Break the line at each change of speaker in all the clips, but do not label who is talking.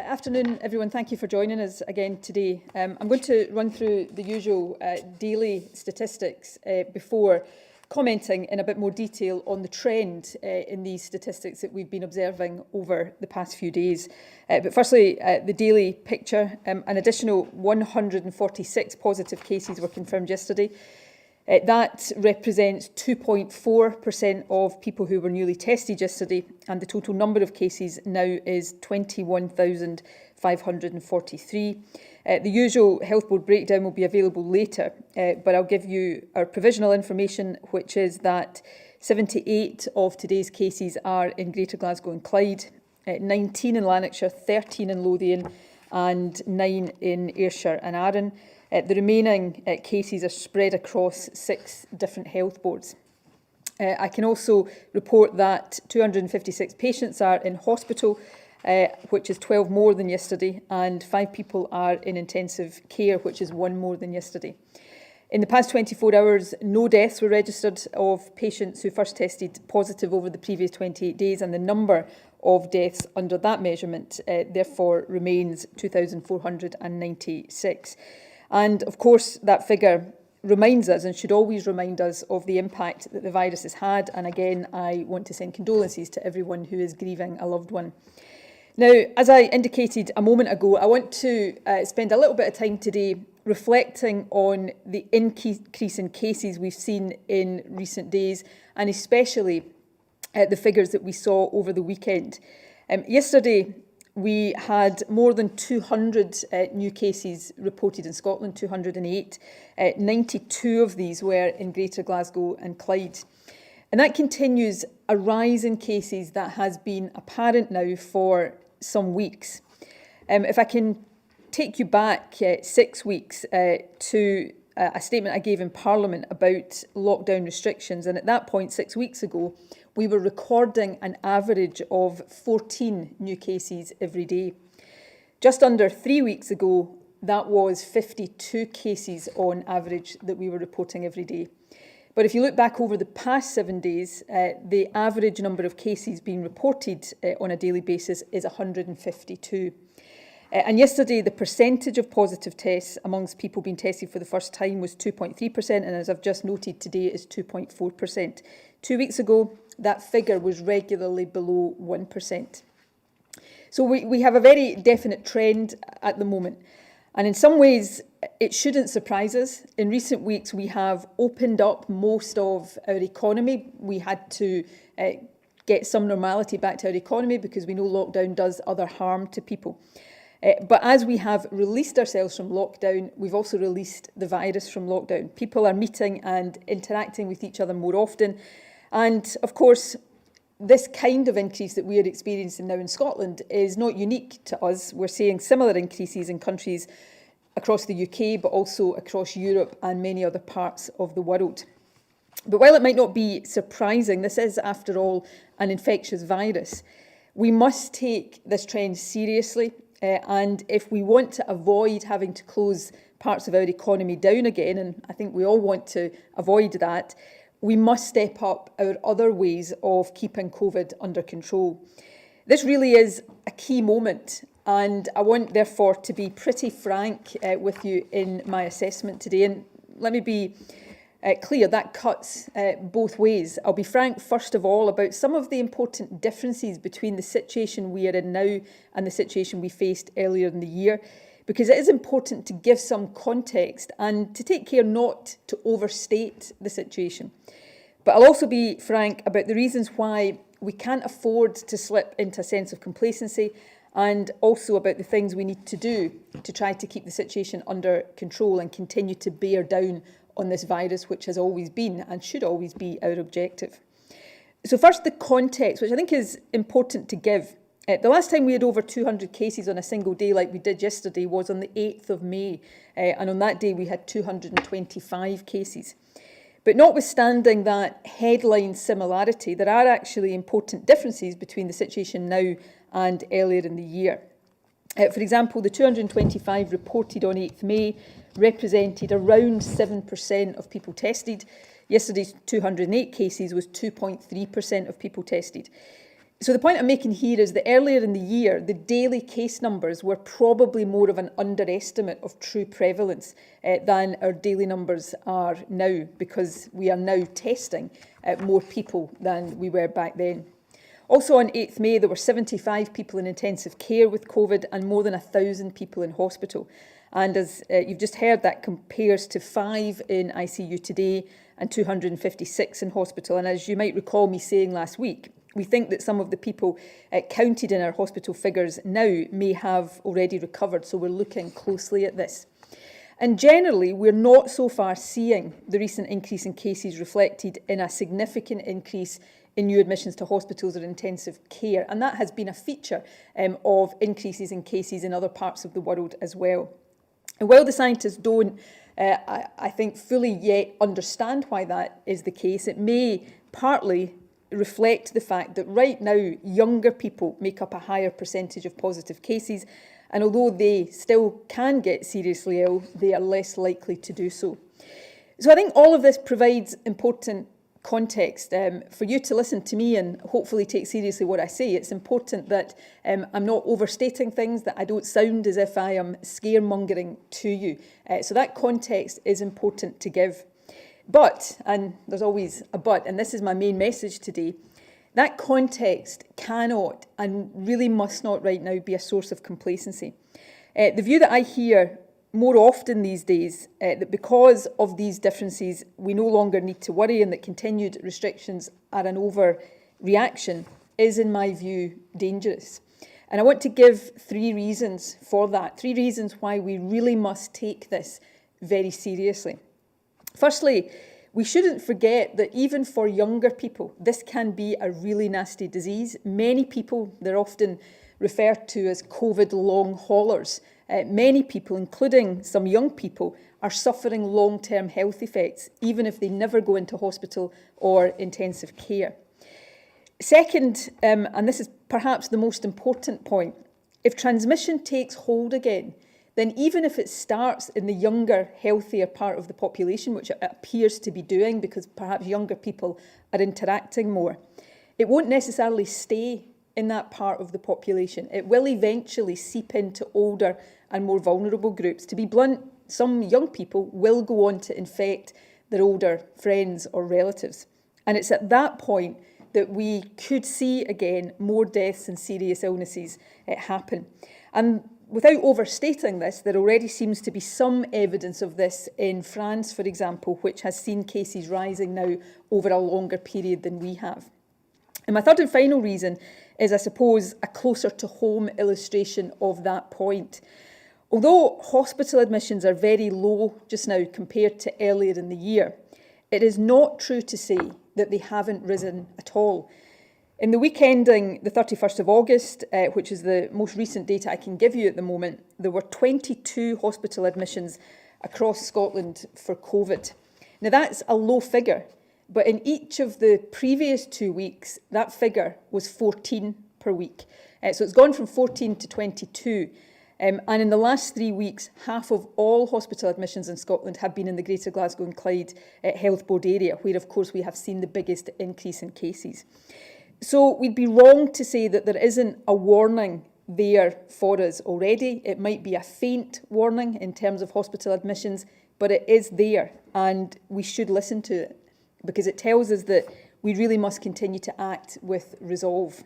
Afternoon, everyone. Thank you for joining us again today. I'm going to run through the usual daily statistics before commenting in a bit more detail on the trend in these statistics that we've been observing over the past few days. But firstly, the daily picture. An additional 146 positive cases were confirmed yesterday. That represents 2.4% of people who were newly tested yesterday, and the total number of cases now is 21,543. The usual Health Board breakdown will be available later, but I'll give you our provisional information, which is that 78 of today's cases are in Greater Glasgow and Clyde, 19 in Lanarkshire, 13 in Lothian, and 9 in Ayrshire and Arran. The remaining cases are spread across 6 different health boards. I can also report that 256 patients are in hospital, which is 12 more than yesterday, and 5 people are in intensive care, which is 1 more than yesterday. In the past 24 hours, no deaths were registered of patients who first tested positive over the previous 28 days, and the number of deaths under that measurement therefore remains 2,496. And of course, that figure reminds us and should always remind us of the impact that the virus has had. And again, I want to send condolences to everyone who is grieving a loved one. Now, as I indicated a moment ago, I want to spend a little bit of time today reflecting on the increase in cases we've seen in recent days, and especially the figures that we saw over the weekend. Yesterday, we had more than 200 new cases reported in Scotland, 208. 92 of these were in Greater Glasgow and Clyde. And that continues a rise in cases that has been apparent now for some weeks. If I can take you back 6 weeks to a statement I gave in Parliament about lockdown restrictions, and at that point 6 weeks ago, we were recording an average of 14 new cases every day. Just under 3 weeks ago, that was 52 cases on average that we were reporting every day. But if you look back over the past 7 days, the average number of cases being reported on a daily basis is 152. And yesterday, the percentage of positive tests amongst people being tested for the first time was 2.3%, and as I've just noted, today is 2.4%. 2 weeks ago, that figure was regularly below 1%. So we have a very definite trend at the moment. And in some ways, it shouldn't surprise us. In recent weeks, we have opened up most of our economy. We had to get some normality back to our economy because we know lockdown does other harm to people. But as we have released ourselves from lockdown, we've also released the virus from lockdown. People are meeting and interacting with each other more often. And of course, this kind of increase that we are experiencing now in Scotland is not unique to us. We're seeing similar increases in countries across the UK, but also across Europe and many other parts of the world. But while it might not be surprising, this is, after all, an infectious virus. We must take this trend seriously. And if we want to avoid having to close parts of our economy down again, and I think we all want to avoid that, we must step up our other ways of keeping COVID under control. This really is a key moment, and I want, therefore, to be pretty frank with you in my assessment today. And let me be clear, that cuts both ways. I'll be frank, first of all, about some of the important differences between the situation we are in now and the situation we faced earlier in the year, because it is important to give some context and to take care not to overstate the situation. But I'll also be frank about the reasons why we can't afford to slip into a sense of complacency, and also about the things we need to do to try to keep the situation under control and continue to bear down on this virus, which has always been and should always be our objective. So first, the context, which I think is important to give. The last time we had over 200 cases on a single day like we did yesterday was on the 8th of May, and on that day we had 225 cases. But notwithstanding that headline similarity, there are actually important differences between the situation now and earlier in the year. For example, the 225 reported on 8th May represented around 7% of people tested. Yesterday's 208 cases was 2.3% of people tested. So the point I'm making here is that earlier in the year, the daily case numbers were probably more of an underestimate of true prevalence than our daily numbers are now, because we are now testing more people than we were back then. Also on 8th May, there were 75 people in intensive care with COVID and more than 1,000 people in hospital. And as you've just heard, that compares to 5 in ICU today and 256 in hospital. And as you might recall me saying last week, we think that some of the people counted in our hospital figures now may have already recovered, so we're looking closely at this. And generally, we're not so far seeing the recent increase in cases reflected in a significant increase in new admissions to hospitals or intensive care, and that has been a feature of increases in cases in other parts of the world as well. And while the scientists don't, I think, fully yet understand why that is the case, it may partly reflect the fact that right now younger people make up a higher percentage of positive cases, and although they still can get seriously ill, they are less likely to do so. So I think all of this provides important context for you to listen to me and hopefully take seriously what I say. It's important that I'm not overstating things, that I don't sound as if I am scaremongering to you. So that context is important to give. But, and there's always a but, and this is my main message today, that context cannot and really must not right now be a source of complacency. The view that I hear more often these days, that because of these differences, we no longer need to worry and that continued restrictions are an overreaction, is, in my view, dangerous. And I want to give 3 reasons for that, 3 reasons why we really must take this very seriously. Firstly, we shouldn't forget that even for younger people, this can be a really nasty disease. Many people, they're often referred to as COVID long haulers. Many people, including some young people, are suffering long-term health effects, even if they never go into hospital or intensive care. Second, and this is perhaps the most important point, if transmission takes hold again, then even if it starts in the younger, healthier part of the population, which it appears to be doing because perhaps younger people are interacting more, it won't necessarily stay in that part of the population. It will eventually seep into older and more vulnerable groups. To be blunt, some young people will go on to infect their older friends or relatives. And it's at that point that we could see again more deaths and serious illnesses happen. And without overstating this, there already seems to be some evidence of this in France, for example, which has seen cases rising now over a longer period than we have. And my third and final reason is, I suppose, a closer to home illustration of that point. Although hospital admissions are very low just now compared to earlier in the year, it is not true to say that they haven't risen at all. In the week ending the 31st of August, which is the most recent data I can give you at the moment, there were 22 hospital admissions across Scotland for COVID. Now that's a low figure, but in each of the previous 2 weeks, that figure was 14 per week. So it's gone from 14 to 22. And in the last 3 weeks, half of all hospital admissions in Scotland have been in the Greater Glasgow and Clyde Health Board area, where of course we have seen the biggest increase in cases. So we'd be wrong to say that there isn't a warning there for us already. It might be a faint warning in terms of hospital admissions, but it is there and we should listen to it because it tells us that we really must continue to act with resolve.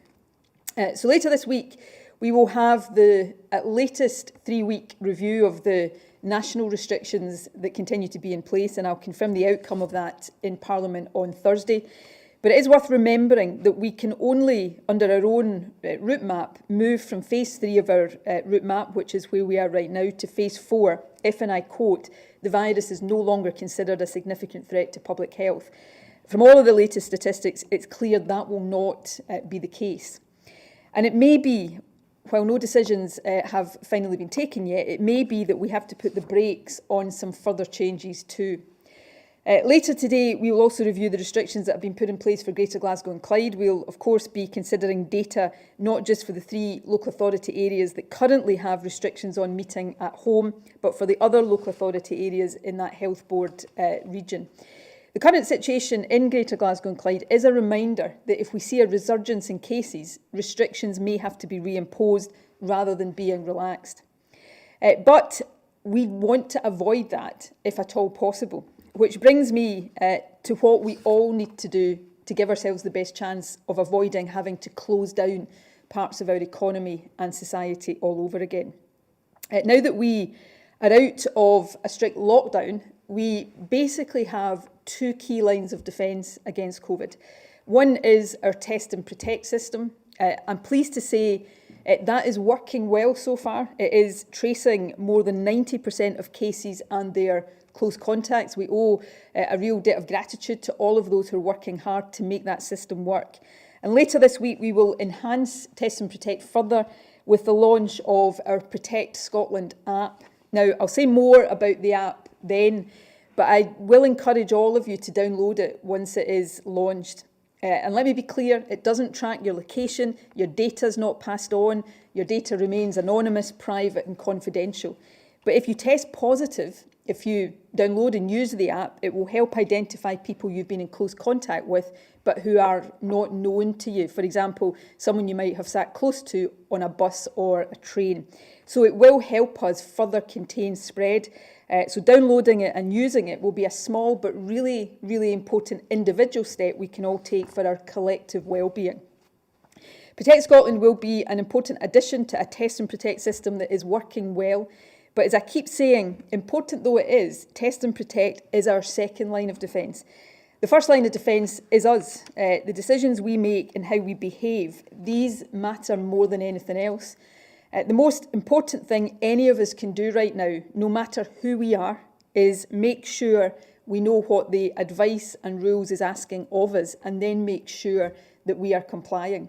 So later this week, we will have the latest 3-week review of the national restrictions that continue to be in place, and I'll confirm the outcome of that in Parliament on Thursday. But it is worth remembering that we can only, under our own route map, move from phase 3 of our route map, which is where we are right now, to phase 4, if, and I quote, the virus is no longer considered a significant threat to public health. From all of the latest statistics, it's clear that will not be the case. And it may be, while no decisions have finally been taken yet, it may be that we have to put the brakes on some further changes too. Later today, we will also review the restrictions that have been put in place for Greater Glasgow and Clyde. We'll, of course, be considering data not just for the 3 local authority areas that currently have restrictions on meeting at home, but for the other local authority areas in that health board region. The current situation in Greater Glasgow and Clyde is a reminder that if we see a resurgence in cases, restrictions may have to be reimposed rather than being relaxed. But we want to avoid that if at all possible, which brings me to what we all need to do to give ourselves the best chance of avoiding having to close down parts of our economy and society all over again. Now that we are out of a strict lockdown, we basically have two key lines of defence against COVID. One is our test and protect system. I'm pleased to say that is working well so far. It is tracing more than 90% of cases and their close contacts. We owe a real debt of gratitude to all of those who are working hard to make that system work. And later this week, we will enhance Test and Protect further with the launch of our Protect Scotland app. Now, I'll say more about the app then, but I will encourage all of you to download it once it is launched. And let me be clear, it doesn't track your location, your data is not passed on, your data remains anonymous, private and confidential. But if you test positive, if you download and use the app, it will help identify people you've been in close contact with, but who are not known to you. For example, someone you might have sat close to on a bus or a train. So it will help us further contain spread. So downloading it and using it will be a small but really, really important individual step we can all take for our collective well-being. Protect Scotland will be an important addition to a test and protect system that is working well. But as I keep saying, important though it is, test and protect is our second line of defence. The first line of defence is us. The decisions we make and how we behave, these matter more than anything else. The most important thing any of us can do right now, no matter who we are, is make sure we know what the advice and rules is asking of us and then make sure that we are complying.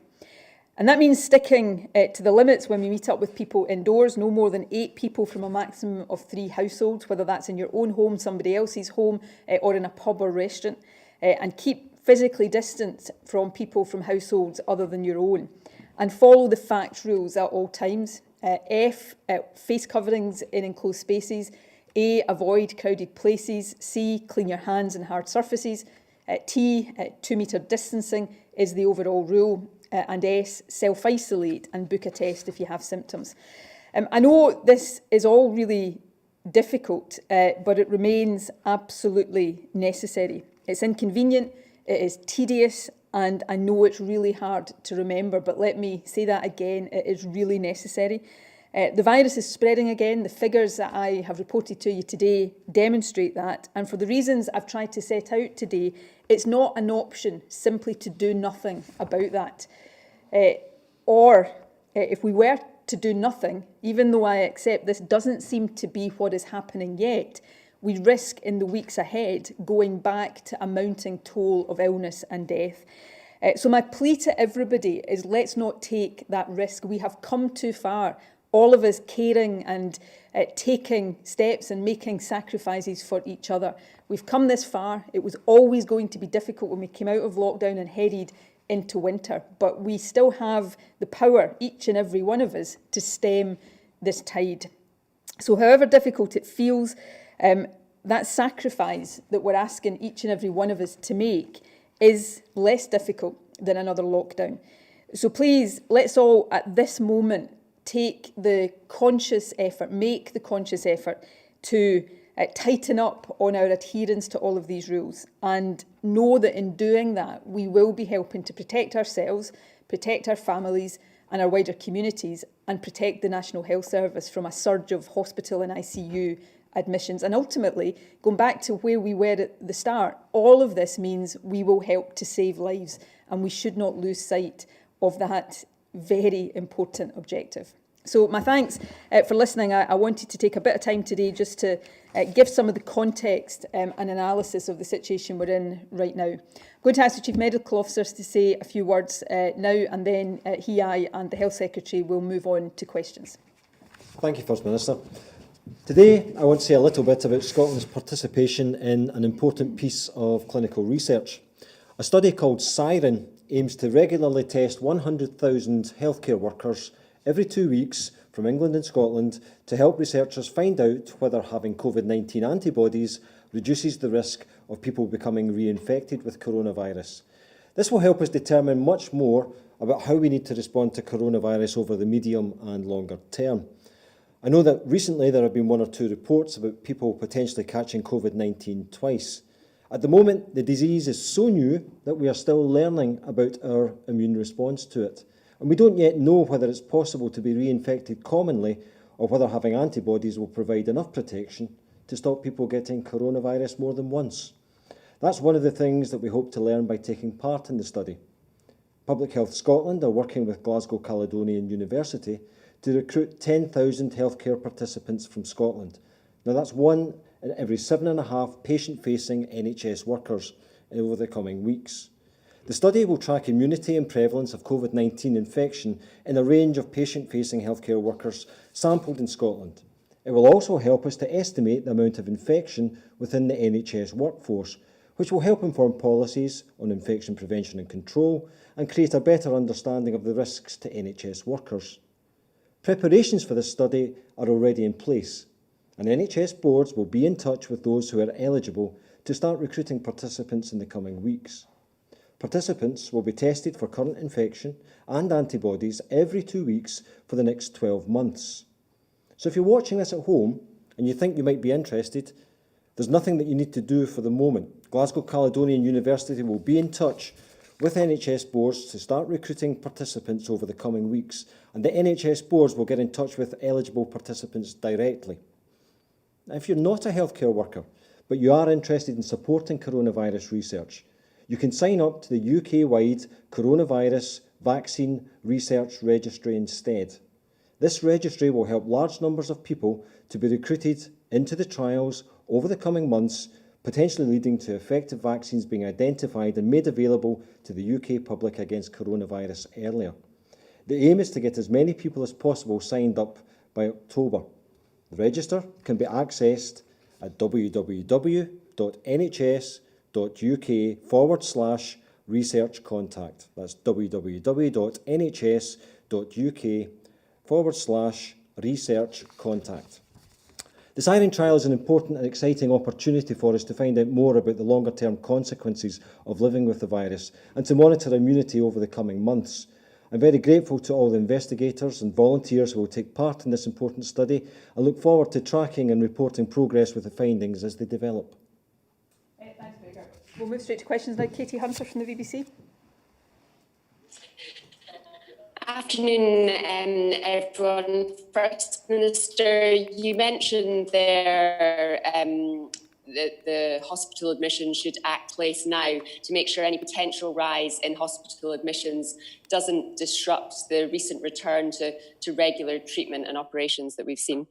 And that means sticking to the limits when we meet up with people indoors, no more than 8 people from a maximum of 3 households, whether that's in your own home, somebody else's home, or in a pub or restaurant. And keep physically distant from people from households other than your own. And follow the FACT rules at all times. F, face coverings in enclosed spaces. A, avoid crowded places. C, clean your hands and hard surfaces. T, 2 metre distancing is the overall rule. And S, self-isolate and book a test if you have symptoms. I know this is all really difficult, but it remains absolutely necessary. It's inconvenient, it is tedious, and I know it's really hard to remember, but let me say that again, it is really necessary. The virus is spreading again. The figures that I have reported to you today demonstrate that. And for the reasons I've tried to set out today, it's not an option simply to do nothing about that. Or if we were to do nothing, even though I accept this doesn't seem to be what is happening yet, we risk in the weeks ahead going back to a mounting toll of illness and death. So my plea to everybody is let's not take that risk. We have come too far. All of us caring and taking steps and making sacrifices for each other. We've come this far. It was always going to be difficult when we came out of lockdown and headed into winter, but we still have the power, each and every one of us, to stem this tide. So however difficult it feels, that sacrifice that we're asking each and every one of us to make is less difficult than another lockdown. So please, let's all at this moment take the conscious effort, make the conscious effort to tighten up on our adherence to all of these rules and know that in doing that, we will be helping to protect ourselves, protect our families and our wider communities and protect the National Health Service from a surge of hospital and ICU admissions. And ultimately, going back to where we were at the start, all of this means we will help to save lives and we should not lose sight of that very important objective. So my thanks for listening. I wanted to take a bit of time today just to give some of the context and analysis of the situation we're in right now. I'm going to ask the Chief Medical Officer to say a few words now, and then I and the Health Secretary will move on to questions.
Thank you, First Minister. Today, I want to say a little bit about Scotland's participation in an important piece of clinical research. A study called Siren aims to regularly test 100,000 healthcare workers every 2 weeks from England and Scotland to help researchers find out whether having COVID-19 antibodies reduces the risk of people becoming reinfected with coronavirus. This will help us determine much more about how we need to respond to coronavirus over the medium and longer term. I know that recently there have been 1 or 2 reports about people potentially catching COVID-19 twice. At the moment, the disease is so new that we are still learning about our immune response to it. And we don't yet know whether it's possible to be reinfected commonly or whether having antibodies will provide enough protection to stop people getting coronavirus more than once. That's one of the things that we hope to learn by taking part in the study. Public Health Scotland are working with Glasgow Caledonian University to recruit 10,000 healthcare participants from Scotland. Now that's 1 in every 7.5 patient-facing NHS workers over the coming weeks. The study will track immunity and prevalence of COVID-19 infection in a range of patient-facing healthcare workers sampled in Scotland. It will also help us to estimate the amount of infection within the NHS workforce, which will help inform policies on infection prevention and control and create a better understanding of the risks to NHS workers. Preparations for this study are already in place, and NHS boards will be in touch with those who are eligible to start recruiting participants in the coming weeks. Participants will be tested for current infection and antibodies every 2 weeks for the next 12 months. So if you're watching this at home and you think you might be interested, there's nothing that you need to do for the moment. Glasgow Caledonian University will be in touch with NHS boards to start recruiting participants over the coming weeks, and the NHS boards will get in touch with eligible participants directly. Now, if you're not a healthcare worker, but you are interested in supporting coronavirus research, you can sign up to the UK-wide Coronavirus Vaccine Research Registry instead. This registry will help large numbers of people to be recruited into the trials over the coming months, potentially leading to effective vaccines being identified and made available to the UK public against coronavirus earlier. The aim is to get as many people as possible signed up by October. The register can be accessed at www.nhs.uk/research contact. That's www.nhs.uk/research contact. The Siren trial is an important and exciting opportunity for us to find out more about the longer-term consequences of living with the virus and to monitor immunity over the coming months. I'm very grateful to all the investigators and volunteers who will take part in this important study. I look forward to tracking and reporting progress with the findings as they develop.
Thanks, Gregor. We'll move straight to questions now. Katie Hunter from the BBC.
Afternoon, everyone. First Minister, you mentioned there that the hospital admissions should act place now to make sure any potential rise in hospital admissions doesn't disrupt the recent return to regular treatment and operations that we've seen.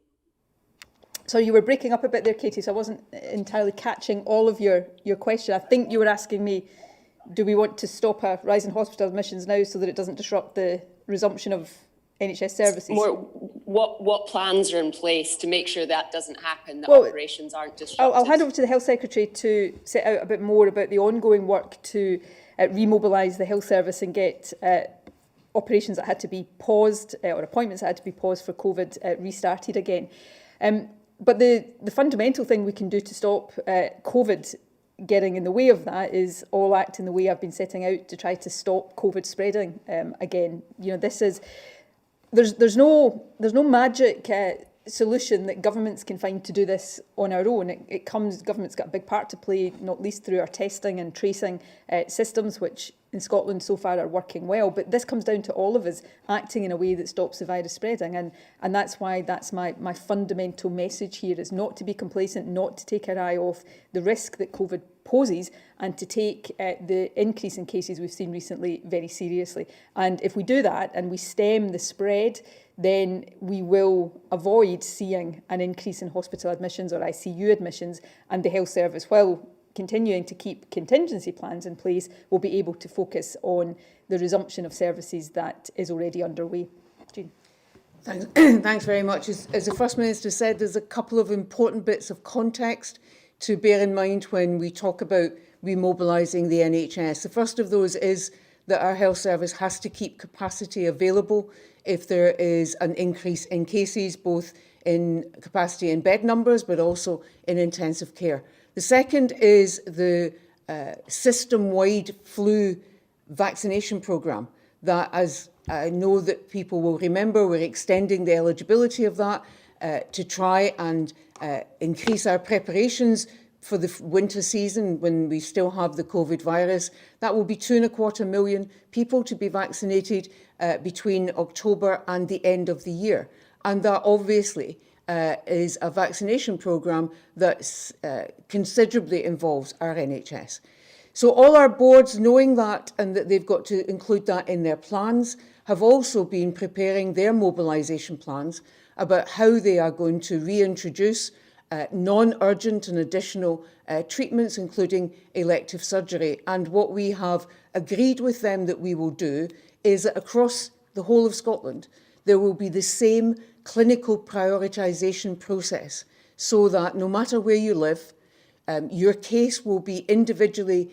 So you were breaking up a bit there, Katie, so I wasn't entirely catching all of your question. I think you were asking me, do we want to stop a rise in hospital admissions now so that it doesn't disrupt the resumption of NHS services?
More, what plans are in place to make sure that doesn't happen, that operations aren't disrupted?
I'll hand over to the Health Secretary to set out a bit more about the ongoing work to remobilise the health service and get operations that had to be paused or appointments that had to be paused for COVID restarted again. But the fundamental thing we can do to stop COVID getting in the way of that is all act in the way I've been setting out to try to stop COVID spreading again. You know, this is there's no magic solution that governments can find to do this on our own. Government's got a big part to play, not least through our testing and tracing systems, which in Scotland so far are working well. But this comes down to all of us acting in a way that stops the virus spreading. And that's why that's my fundamental message here, is not to be complacent, not to take our eye off the risk that COVID poses, and to take the increase in cases we've seen recently very seriously. And if we do that and we stem the spread, then we will avoid seeing an increase in hospital admissions or ICU admissions, and the health service, while continuing to keep contingency plans in place, will be able to focus on the resumption of services that is already underway. Jeane.
Thanks very much. As the First Minister said, there's a couple of important bits of context to bear in mind when we talk about remobilising the NHS. The first of those is that our health service has to keep capacity available if there is an increase in cases, both in capacity in bed numbers, but also in intensive care. The second is the system-wide flu vaccination programme that, as I know that people will remember, we're extending the eligibility of that to try and increase our preparations for the winter season when we still have the COVID virus. That will be 2.25 million people to be vaccinated between October and the end of the year. And that obviously is a vaccination programme that considerably involves our NHS. So all our boards, knowing that and that they've got to include that in their plans, have also been preparing their mobilisation plans about how they are going to reintroduce non-urgent and additional treatments, including elective surgery. And what we have agreed with them that we will do is that across the whole of Scotland, there will be the same clinical prioritisation process, so that no matter where you live, your case will be individually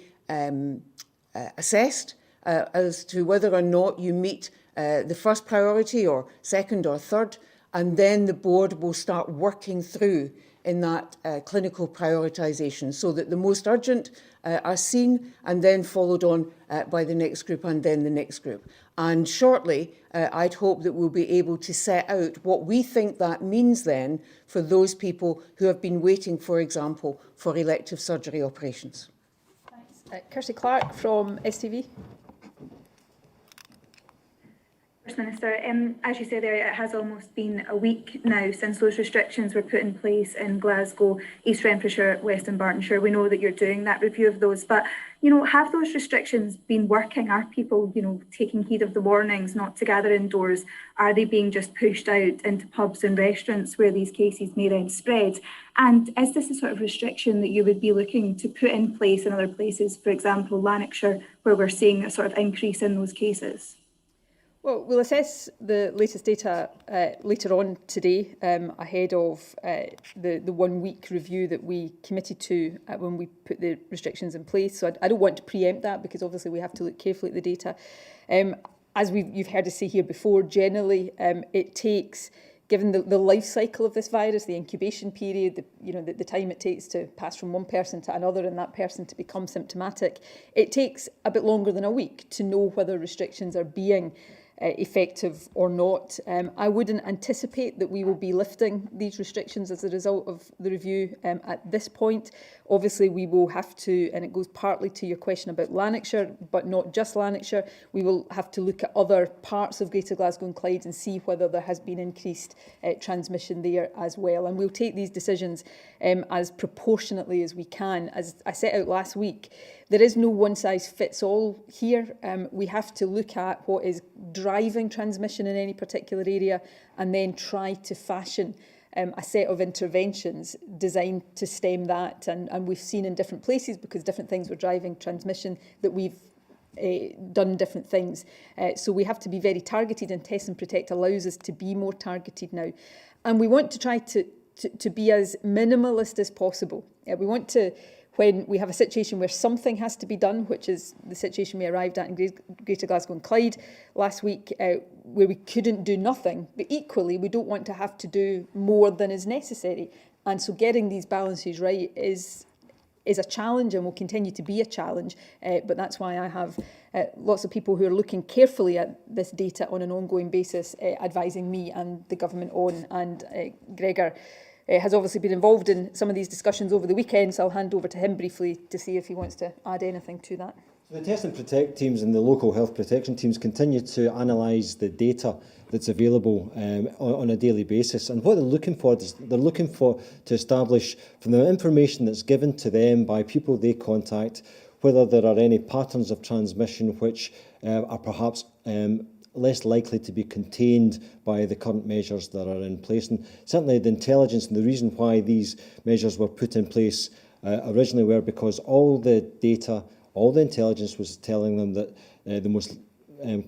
assessed as to whether or not you meet the first priority or second or third, and then the board will start working through in that clinical prioritisation, so that the most urgent are seen and then followed on by the next group and then the next group. And shortly, I'd hope that we'll be able to set out what we think that means then for those people who have been waiting, for example, for elective surgery operations.
Thanks. Kirsty Clark from STV.
Minister, as you said there, it has almost been a week now since those restrictions were put in place in Glasgow, East Renfrewshire, Western Bartonshire. We know that you're doing that review of those, but, have those restrictions been working? Are people, taking heed of the warnings not to gather indoors? Are they being just pushed out into pubs and restaurants where these cases may then spread? And is this a sort of restriction that you would be looking to put in place in other places, for example, Lanarkshire, where we're seeing a sort of increase in those cases?
Well, we'll assess the latest data later on today ahead of the 1 week review that we committed to when we put the restrictions in place. So I don't want to preempt that, because obviously we have to look carefully at the data. As you've heard us say here before, generally it takes, given the life cycle of this virus, the incubation period, the time it takes to pass from one person to another and that person to become symptomatic, it takes a bit longer than a week to know whether restrictions are being effective or not. I wouldn't anticipate that we will be lifting these restrictions as a result of the review at this point. Obviously, we will have to, and it goes partly to your question about Lanarkshire, but not just Lanarkshire, we will have to look at other parts of Greater Glasgow and Clyde and see whether there has been increased transmission there as well. And we'll take these decisions as proportionately as we can. As I set out last week, there is no one-size-fits-all here. We have to look at what is driving transmission in any particular area and then try to fashion a set of interventions designed to stem that. And we've seen in different places, because different things were driving transmission, that we've done different things. So we have to be very targeted, and Test and Protect allows us to be more targeted now. And we want to try to be as minimalist as possible. We want to, when we have a situation where something has to be done, which is the situation we arrived at in Greater Glasgow and Clyde last week, where we couldn't do nothing, but equally we don't want to have to do more than is necessary. And so getting these balances right is a challenge and will continue to be a challenge. But that's why I have lots of people who are looking carefully at this data on an ongoing basis, advising me and the government on, and Gregor has obviously been involved in some of these discussions over the weekend, so I'll hand over to him briefly to see if he wants to add anything to that.
The Test and Protect teams and the local health protection teams continue to analyse the data that's available on a daily basis. And what they're looking for is to establish, from the information that's given to them by people they contact, whether there are any patterns of transmission which are perhaps less likely to be contained by the current measures that are in place. And certainly the intelligence and the reason why these measures were put in place originally were because all the data, all the intelligence was telling them that the most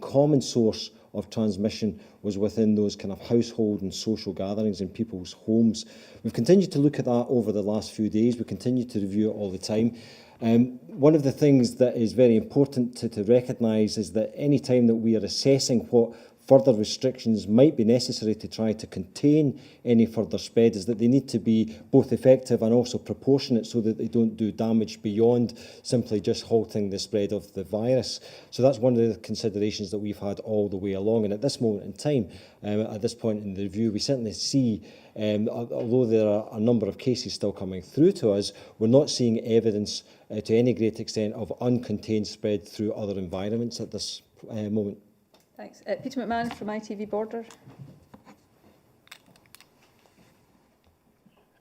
common source of transmission was within those kind of household and social gatherings in people's homes. We've continued to look at that over the last few days. We continue to review it all the time. One of the things that is very important to recognise is that any time that we are assessing what further restrictions might be necessary to try to contain any further spread is that they need to be both effective and also proportionate so that they don't do damage beyond simply just halting the spread of the virus. So that's one of the considerations that we've had all the way along. And at this moment in time, at this point in the review, we certainly see, although there are a number of cases still coming through to us, we're not seeing evidence to any great extent of uncontained spread through other environments at this moment.
Thanks. Peter McMahon from ITV Border.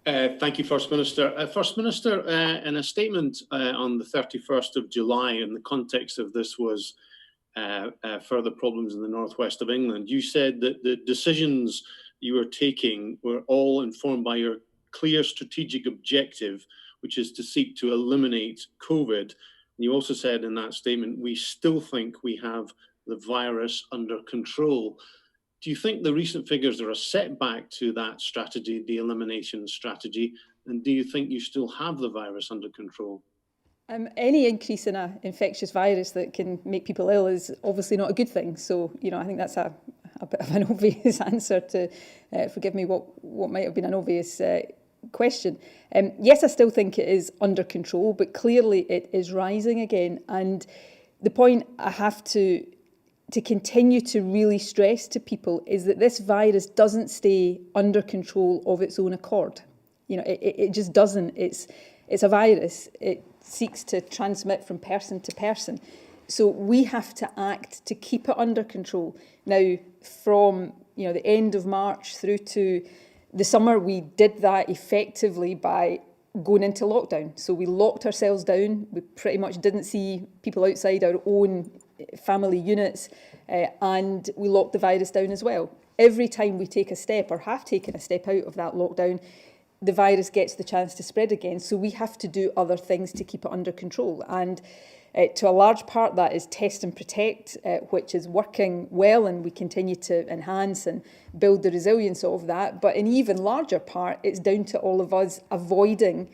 Thank you, First Minister. First Minister, in a statement on the 31st of July, and the context of this was further problems in the northwest of England, you said that the decisions you were taking were all informed by your clear strategic objective, which is to seek to eliminate COVID. And you also said in that statement, we still think we have the virus under control. Do you think the recent figures are a setback to that strategy, the elimination strategy? And do you think you still have the virus under control?
Any increase in an infectious virus that can make people ill is obviously not a good thing. So, I think that's a bit of an obvious answer to, forgive me, what might have been an obvious question. Yes, I still think it is under control, but clearly it is rising again. And the point I have to continue to really stress to people is that this virus doesn't stay under control of its own accord. It just doesn't. It's a virus. It seeks to transmit from person to person. So we have to act to keep it under control. Now, from the end of March through to the summer, we did that effectively by going into lockdown. So we locked ourselves down. We pretty much didn't see people outside our own family units, and we locked the virus down as well. Every time we take a step or have taken a step out of that lockdown, the virus gets the chance to spread again. So we have to do other things to keep it under control. And to a large part, that is test and protect, which is working well, and we continue to enhance and build the resilience of that. But in even larger part, it's down to all of us avoiding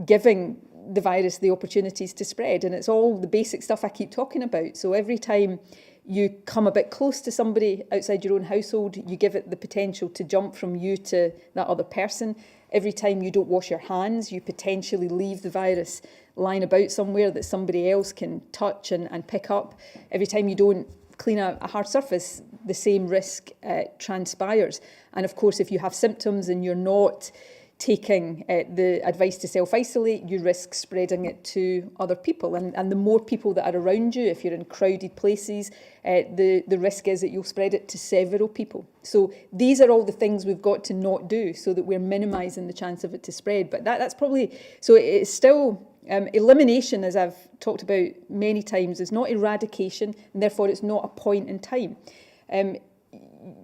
giving the virus the opportunities to spread. And it's all the basic stuff I keep talking about. So every time you come a bit close to somebody outside your own household, you give it the potential to jump from you to that other person. Every time you don't wash your hands, you potentially leave the virus lying about somewhere that somebody else can touch and pick up. Every time you don't clean a hard surface, the same risk transpires. And of course, if you have symptoms and you're not taking the advice to self-isolate, you risk spreading it to other people. And the more people that are around you, if you're in crowded places, the risk is that you'll spread it to several people. So these are all the things we've got to not do so that we're minimising the chance of it to spread. But that's probably, so it's still, elimination, as I've talked about many times, is not eradication, and therefore it's not a point in time.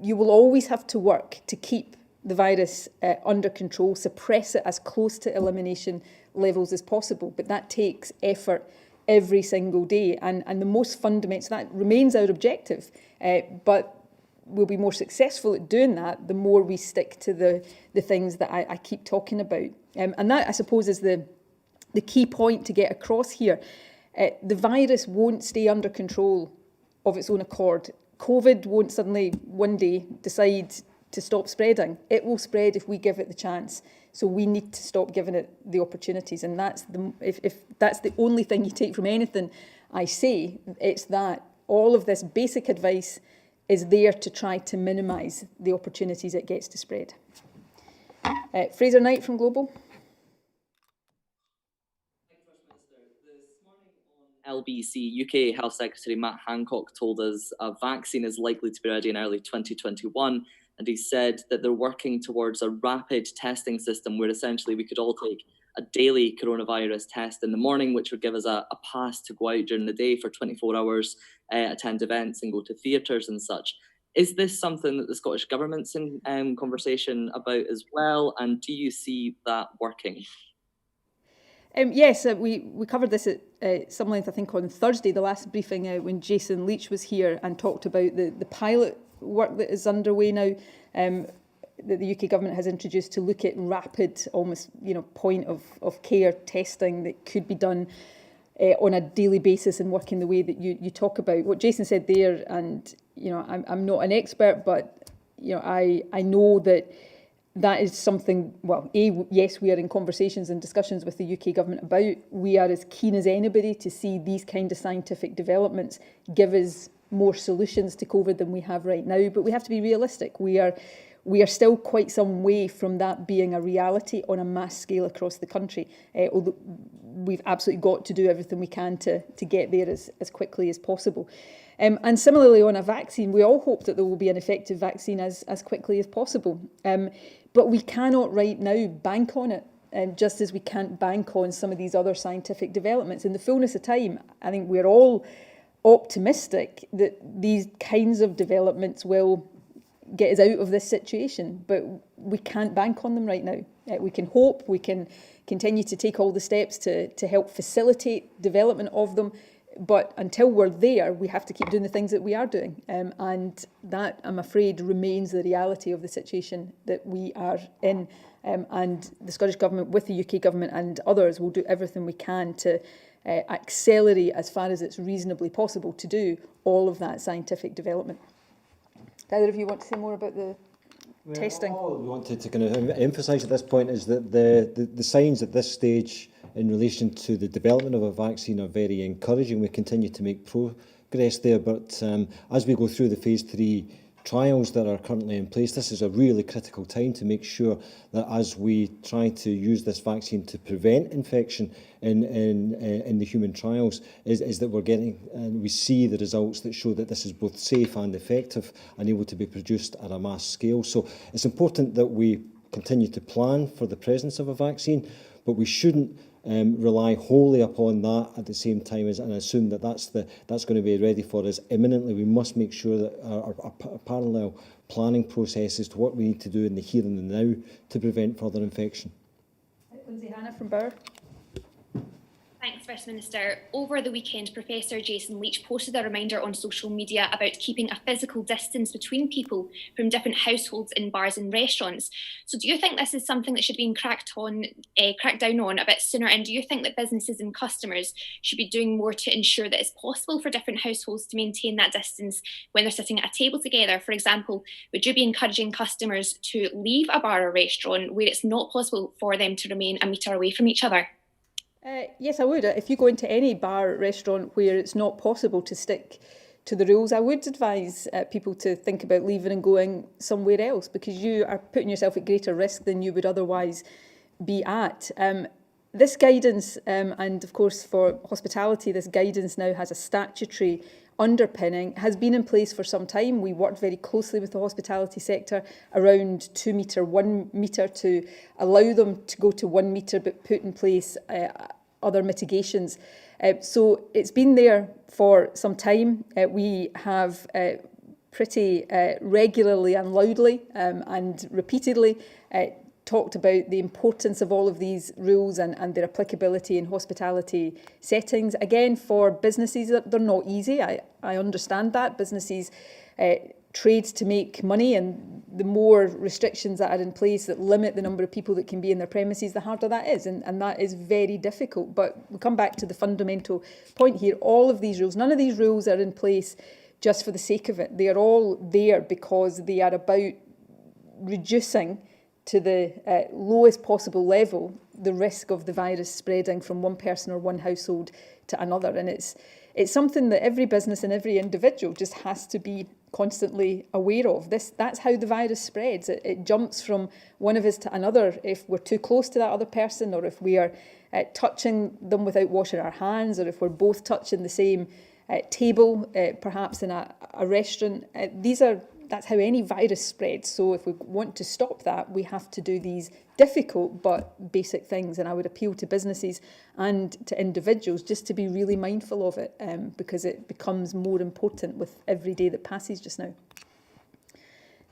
You will always have to work to keep the virus under control, suppress it as close to elimination levels as possible. But that takes effort every single day. And the most fundamental, so that remains our objective. But we'll be more successful at doing that the more we stick to the things that I keep talking about. And that, I suppose, is the key point to get across here. The virus won't stay under control of its own accord. COVID won't suddenly one day decide to stop spreading. It will spread if we give it the chance. So we need to stop giving it the opportunities. And that's if that's the only thing you take from anything I say, it's that all of this basic advice is there to try to minimise the opportunities it gets to spread. Fraser Knight from Global.
LBC, UK Health Secretary Matt Hancock told us a vaccine is likely to be ready in early 2021. And he said that they're working towards a rapid testing system where essentially we could all take a daily coronavirus test in the morning, which would give us a pass to go out during the day for 24 hours, attend events and go to theatres and such. Is this something that the Scottish Government's in conversation about as well? And do you see that working?
Yes, we covered this at some length, I think, on Thursday, the last briefing when Jason Leach was here and talked about the pilot work that is underway now that the UK government has introduced to look at rapid, almost point of care testing that could be done on a daily basis and work in the way that you talk about. What Jason said there, and I'm not an expert, but I know that is something, well, yes, we are in conversations and discussions with the UK government about. We are as keen as anybody to see these kind of scientific developments give us more solutions to COVID than we have right now. But we have to be realistic. We are still quite some way from that being a reality on a mass scale across the country. Although we've absolutely got to do everything we can to get there as quickly as possible. And similarly on a vaccine, we all hope that there will be an effective vaccine as quickly as possible. But we cannot right now bank on it, just as we can't bank on some of these other scientific developments. In the fullness of time, I think we're all optimistic that these kinds of developments will get us out of this situation, but we can't bank on them right now. We can hope, we can continue to take all the steps to help facilitate development of them, but until we're there, we have to keep doing the things that we are doing. And that, I'm afraid, remains the reality of the situation that we are in. And the Scottish Government, with the UK Government and others, will do everything we can to accelerate as far as it's reasonably possible to do all of that scientific development. Do either of you want to say more about the testing?
All we wanted to kind of emphasise at this point is that the signs at this stage in relation to the development of a vaccine are very encouraging. We continue to make progress there, but as we go through the phase 3 trials that are currently in place, this is a really critical time to make sure that as we try to use this vaccine to prevent infection in the human trials, is that we're getting, and we see the results that show that this is both safe and effective and able to be produced at a mass scale. So it's important that we continue to plan for the presence of a vaccine, but we shouldn't rely wholly upon that at the same time and assume that that's going to be ready for us imminently. We must make sure that our parallel planning processes to what we need to do in the here and the now to prevent further infection.
Lindsay Hannah from Bauer.
Thanks, First Minister. Over the weekend, Professor Jason Leach posted a reminder on social media about keeping a physical distance between people from different households in bars and restaurants. So do you think this is something that should be cracked down on a bit sooner? And do you think that businesses and customers should be doing more to ensure that it's possible for different households to maintain that distance when they're sitting at a table together? For example, would you be encouraging customers to leave a bar or restaurant where it's not possible for them to remain a metre away from each other?
Yes, I would. If you go into any bar or restaurant where it's not possible to stick to the rules, I would advise people to think about leaving and going somewhere else, because you are putting yourself at greater risk than you would otherwise be at. This guidance, and of course for hospitality, this guidance now has a statutory underpinning, has been in place for some time. We worked very closely with the hospitality sector around 2 metre, 1 metre to allow them to go to 1 metre, but put in place other mitigations. So it's been there for some time. We have pretty regularly and loudly and repeatedly talked about the importance of all of these rules and their applicability in hospitality settings. Again, for businesses, they're not easy. I understand that. Businesses trade to make money, and the more restrictions that are in place that limit the number of people that can be in their premises, the harder that is. And that is very difficult. But we come back to the fundamental point here. All of these rules, none of these rules are in place just for the sake of it. They are all there because they are about reducing to the lowest possible level the risk of the virus spreading from one person or one household to another. And it's something that every business and every individual just has to be constantly aware of. That's how the virus spreads. It jumps from one of us to another if we're too close to that other person, or if we are touching them without washing our hands, or if we're both touching the same table, perhaps in a restaurant. That's how any virus spreads. So if we want to stop that, we have to do these difficult but basic things. And I would appeal to businesses and to individuals just to be really mindful of it, because it becomes more important with every day that passes just now.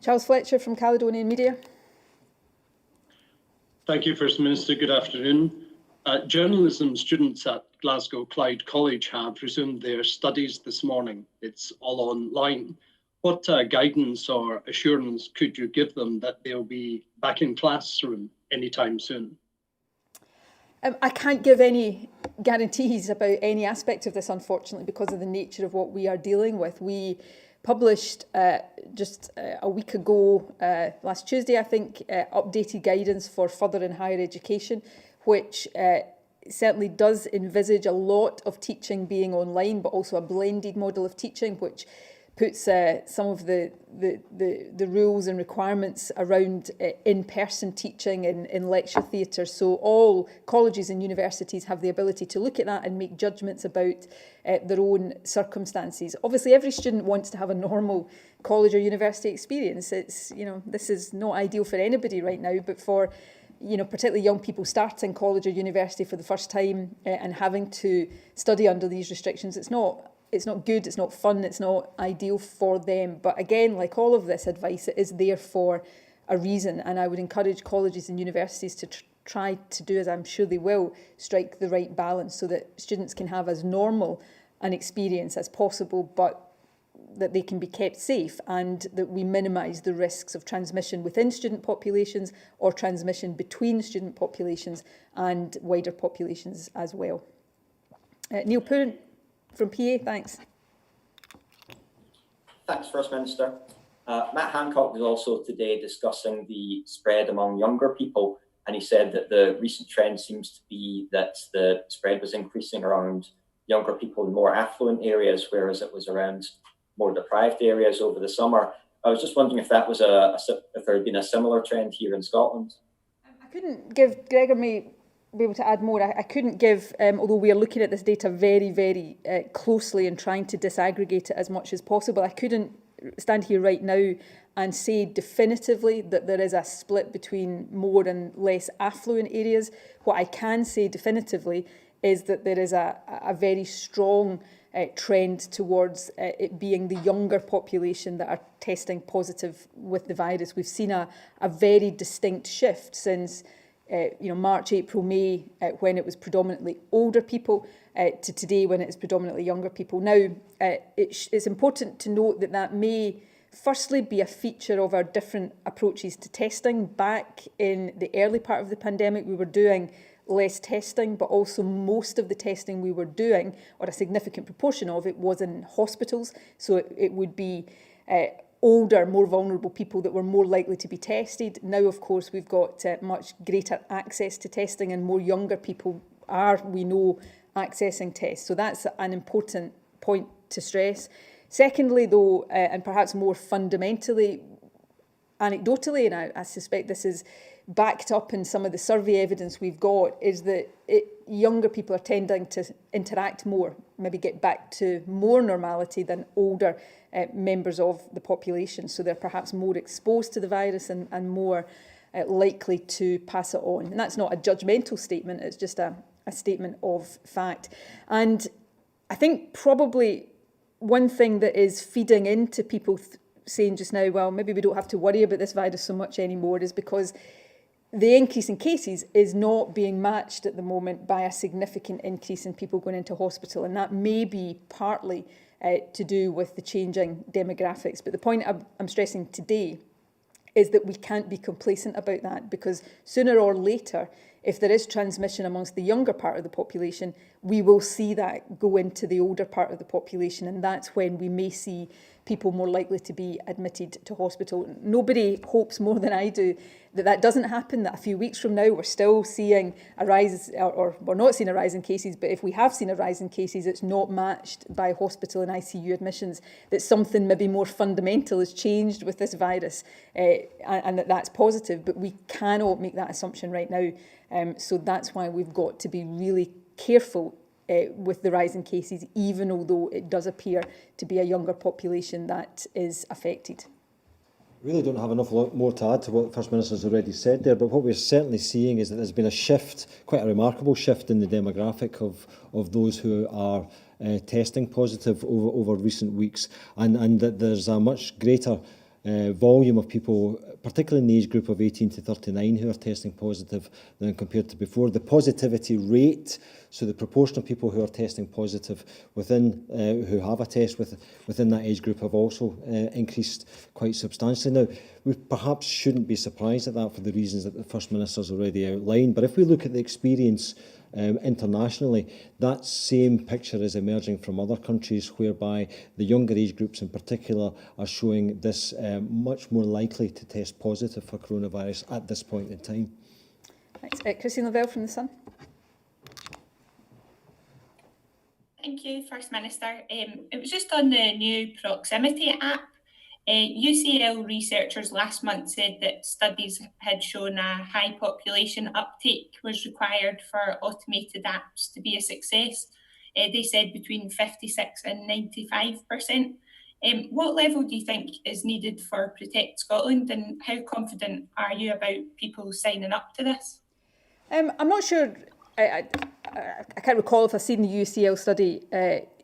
Charles Fletcher from Caledonian Media.
Thank you, First Minister. Good afternoon. Journalism students at Glasgow Clyde College have resumed their studies this morning. It's all online. What guidance or assurance could you give them that they'll be back in classroom anytime soon?
I can't give any guarantees about any aspect of this, unfortunately, because of the nature of what we are dealing with. We published just a week ago, last Tuesday, I think, updated guidance for further and higher education, which certainly does envisage a lot of teaching being online, but also a blended model of teaching, which puts some of the rules and requirements around in-person teaching in lecture theatres. So all colleges and universities have the ability to look at that and make judgments about their own circumstances. Obviously, every student wants to have a normal college or university experience. It's, you know, this is not ideal for anybody right now, but for, you know, particularly young people starting college or university for the first time and having to study under these restrictions, it's not good, it's not fun, it's not ideal for them. But again, like all of this advice, it is there for a reason. And I would encourage colleges and universities to try to do, as I'm sure they will, strike the right balance so that students can have as normal an experience as possible, but that they can be kept safe and that we minimise the risks of transmission within student populations or transmission between student populations and wider populations as well. Neil Pooran from PA, thanks.
Thanks, First Minister. Matt Hancock was also today discussing the spread among younger people, and he said that the recent trend seems to be that the spread was increasing around younger people in more affluent areas, whereas it was around more deprived areas over the summer. I was just wondering if that was if there had been a similar trend here in Scotland.
I couldn't give, Gregor may be able to add more. I couldn't give, although we are looking at this data very, very closely and trying to disaggregate it as much as possible, I couldn't stand here right now and say definitively that there is a split between more and less affluent areas. What I can say definitively is that there is a very strong trend towards it being the younger population that are testing positive with the virus. We've seen a very distinct shift since March, April, May, when it was predominantly older people, to today when it is predominantly younger people. Now, it's important to note that that may firstly be a feature of our different approaches to testing. Back in the early part of the pandemic, we were doing less testing, but also most of the testing we were doing, or a significant proportion of it, was in hospitals. So it would be older, more vulnerable people that were more likely to be tested. Now, of course, we've got much greater access to testing, and more younger people are, we know, accessing tests. So that's an important point to stress. Secondly, though, and perhaps more fundamentally, anecdotally, and I suspect this is backed up in some of the survey evidence we've got, is that younger people are tending to interact more, maybe get back to more normality than older members of the population. So they're perhaps more exposed to the virus and more likely to pass it on. And that's not a judgmental statement, it's just a statement of fact. And I think probably one thing that is feeding into people saying just now, well, maybe we don't have to worry about this virus so much anymore, is because the increase in cases is not being matched at the moment by a significant increase in people going into hospital. And that may be partly to do with the changing demographics. But the point I'm stressing today is that we can't be complacent about that, because sooner or later, if there is transmission amongst the younger part of the population, we will see that go into the older part of the population, and that's when we may see people more likely to be admitted to hospital. Nobody hopes more than I do that that doesn't happen, that a few weeks from now we're still seeing a rise, or we're not seeing a rise in cases, but if we have seen a rise in cases, it's not matched by hospital and ICU admissions, that something maybe more fundamental has changed with this virus, and that's positive, but we cannot make that assumption right now. So that's why we've got to be really careful with the rise in cases, even although it does appear to be a younger population that is affected.
Really don't have enough more to add to what the First Minister's already said there, but what we're certainly seeing is that there's been a shift, quite a remarkable shift in the demographic of those who are testing positive over recent weeks, and that there's a much greater volume of people, particularly in the age group of 18 to 39, who are testing positive than compared to before. The positivity rate, so the proportion of people who are testing positive within who have a test within that age group, have also increased quite substantially. Now, we perhaps shouldn't be surprised at that for the reasons that the First Minister's already outlined, but if we look at the experience internationally, that same picture is emerging from other countries whereby the younger age groups in particular are showing this much more likely to test positive for coronavirus at this point in time.
Thanks. Christine Lavelle from The Sun.
Thank you, First Minister. It was just on the new proximity app. UCL researchers last month said that studies had shown a high population uptake was required for automated apps to be a success. They said between 56 and 95%. What level do you think is needed for Protect Scotland, and how confident are you about people signing up to this? I'm
not sure. I can't recall if I've seen the UCL study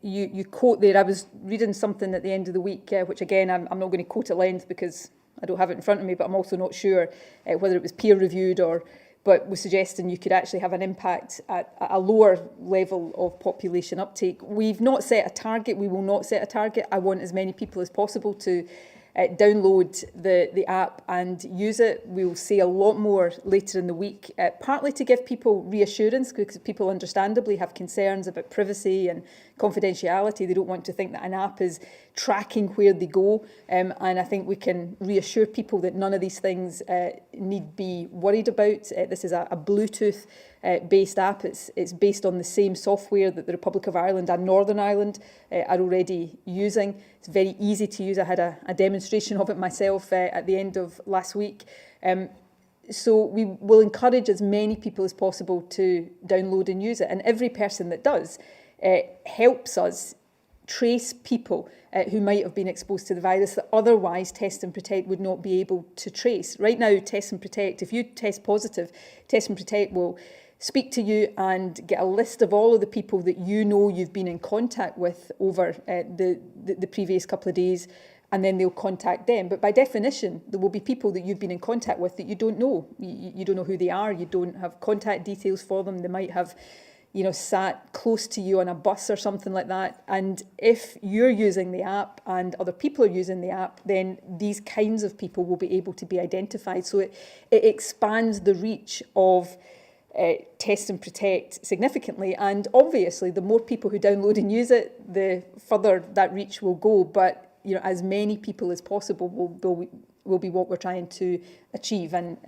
you quote there. I was reading something at the end of the week, which again, I'm not going to quote at length because I don't have it in front of me, but I'm also not sure whether it was peer reviewed but was suggesting you could actually have an impact at a lower level of population uptake. We've not set a target. We will not set a target. I want as many people as possible to download the app and use it. We'll say a lot more later in the week, partly to give people reassurance, because people understandably have concerns about privacy and confidentiality. They don't want to think that an app is tracking where they go. And I think we can reassure people that none of these things need be worried about. This is a Bluetooth based app. It's based on the same software that the Republic of Ireland and Northern Ireland are already using. It's very easy to use. I had a demonstration of it myself at the end of last week. So we will encourage as many people as possible to download and use it. And every person that does helps us trace people who might have been exposed to the virus that otherwise Test and Protect would not be able to trace. Right now, Test and Protect, if you test positive, Test and Protect will speak to you and get a list of all of the people that you know you've been in contact with over the previous couple of days, and then they'll contact them. But by definition, there will be people that you've been in contact with that you don't know. You don't know who they are. You don't have contact details for them. They might have, sat close to you on a bus or something like that. And if you're using the app and other people are using the app, then these kinds of people will be able to be identified. So it expands the reach of Test and Protect significantly. And obviously, the more people who download and use it, the further that reach will go. But as many people as possible will be what we're trying to achieve. And